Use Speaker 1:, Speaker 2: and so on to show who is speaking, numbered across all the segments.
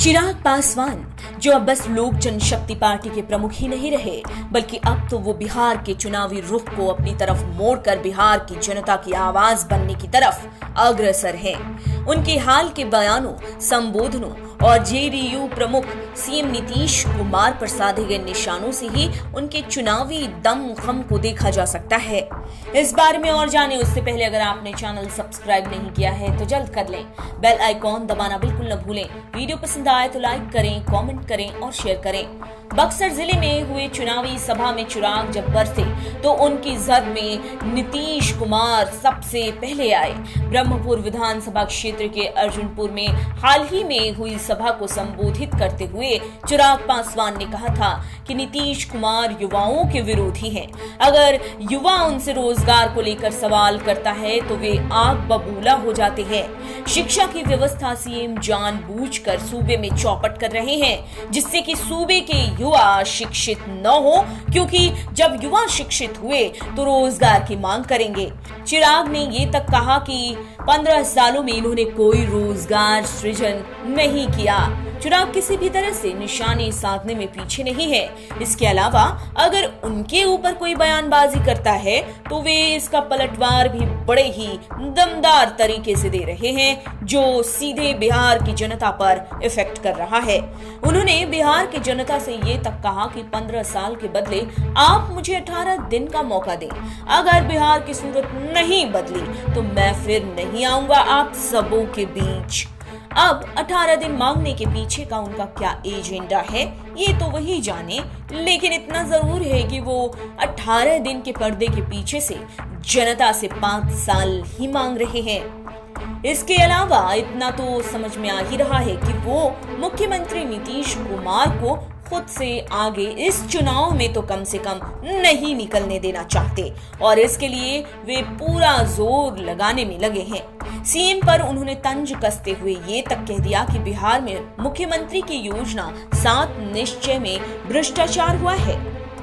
Speaker 1: चिराग पासवान, जो अब बस लोक जनशक्ति पार्टी के प्रमुख ही नहीं रहे, बल्कि अब तो वो बिहार के चुनावी रुख को अपनी तरफ मोड़कर बिहार की जनता की आवाज बनने की तरफ अग्रसर हैं। उनके हाल के बयानों, संबोधनों और जेडीयू प्रमुख सीएम नीतीश कुमार पर साधे गए निशानों से ही उनके चुनावी दमखम को देखा जा सकता है। इस बारे में और जाने उससे पहले अगर आपने चैनल सब्सक्राइब नहीं किया है तो जल्द कर लें। बेल आइकॉन दबाना बिल्कुल न भूलें। वीडियो पसंद आए तो लाइक करें, कमेंट करें और शेयर करें। बक्सर जिले में हुए चुनावी सभा में चिराग जब बरसे तो उनकी जद में नीतीश कुमार सबसे पहले आए। ब्रह्मपुर विधानसभा क्षेत्र के अर्जुनपुर में हाल ही में हुई सभा को संबोधित करते हुए चिराग पासवान ने कहा था कि नीतीश कुमार युवाओं के विरोधी हैं। अगर युवा उनसे रोजगार को लेकर सवाल करता है तो वे आग बबूला हो जाते हैं। शिक्षा की व्यवस्था सीएम जानबूझकर सूबे में चौपट कर रहे हैं, जिससे कि सूबे के युवा शिक्षित न हो, क्योंकि जब युवा शिक्षित हुए तो रोजगार की मांग करेंगे। चिराग ने ये तक कहा कि 15 सालों में इन्होंने कोई रोजगार सृजन नहीं किया। चिराग किसी भी तरह से निशाने साधने में पीछे नहीं है। इसके अलावा अगर उनके ऊपर कोई बयानबाजी करता है तो वे इसका पलटवार भी बड़े ही दमदार तरीके से दे रहे हैं, जो सीधे बिहार की जनता पर इफेक्ट कर रहा है। उन्होंने बिहार की जनता से ये तक कहा कि 15 साल के बदले आप मुझे 18 दिन का मौका दें। अगर बिहार की सूरत नहीं बदली तो मैं फिर नहीं आऊंगा आप सबों के बीच। अब 18 दिन मांगने के पीछे का उनका क्या एजेंडा है ये तो वही जाने, लेकिन इतना जरूर है कि वो 18 दिन के पर्दे के पीछे से जनता से 5 साल ही मांग रहे हैं। इसके अलावा इतना तो समझ में आ ही रहा है कि वो मुख्यमंत्री नीतीश कुमार को खुद से आगे इस चुनाव में तो कम से कम नहीं निकलने देना चाहते और इसके लिए वे पूरा जोर लगाने में लगे हैं। सीएम पर उन्होंने तंज कसते हुए ये तक कह दिया कि बिहार में मुख्यमंत्री की योजना 7 निश्चय में भ्रष्टाचार हुआ है,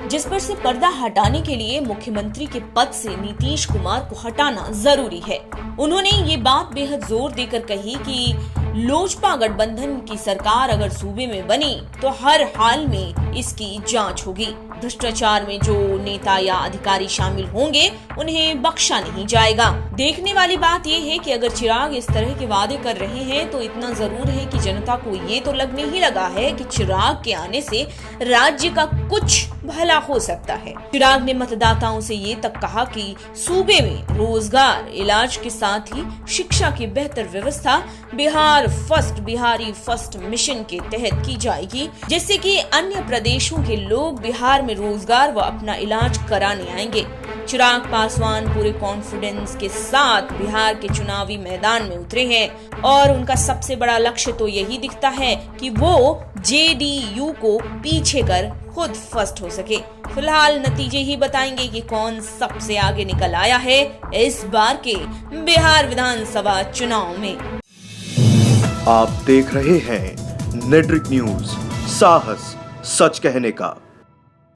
Speaker 1: जिस पर से पर्दा हटाने के लिए मुख्यमंत्री के पद से नीतीश कुमार को हटाना जरूरी है। उन्होंने ये बात बेहद जोर देकर कही कि लोजपा गठबंधन की सरकार अगर सूबे में बनी तो हर हाल में इसकी जांच होगी। भ्रष्टाचार में जो नेता या अधिकारी शामिल होंगे उन्हें बख्शा नहीं जाएगा। देखने वाली बात यह है कि अगर चिराग इस तरह के वादे कर रहे हैं तो इतना जरूर है कि जनता को ये तो लगने ही लगा है कि चिराग के आने से राज्य का कुछ भला हो सकता है। चिराग ने मतदाताओं से ये तक कहा कि सूबे में रोजगार, इलाज के साथ ही शिक्षा की बेहतर व्यवस्था बिहारी फर्स्ट मिशन के तहत की जाएगी, जिससे कि अन्य प्रदेशों के लोग बिहार में रोजगार व अपना इलाज कराने आएंगे। चिराग पासवान पूरे कॉन्फिडेंस के साथ बिहार के चुनावी मैदान में उतरे हैं और उनका सबसे बड़ा लक्ष्य तो यही दिखता है कि वो जेडीयू को पीछे कर खुद फर्स्ट हो सके। फिलहाल नतीजे ही बताएंगे कि कौन सबसे आगे निकल आया है इस बार के बिहार विधानसभा चुनाव में।
Speaker 2: आप देख रहे हैं नेट्रिक न्यूज, साहस सच कहने का।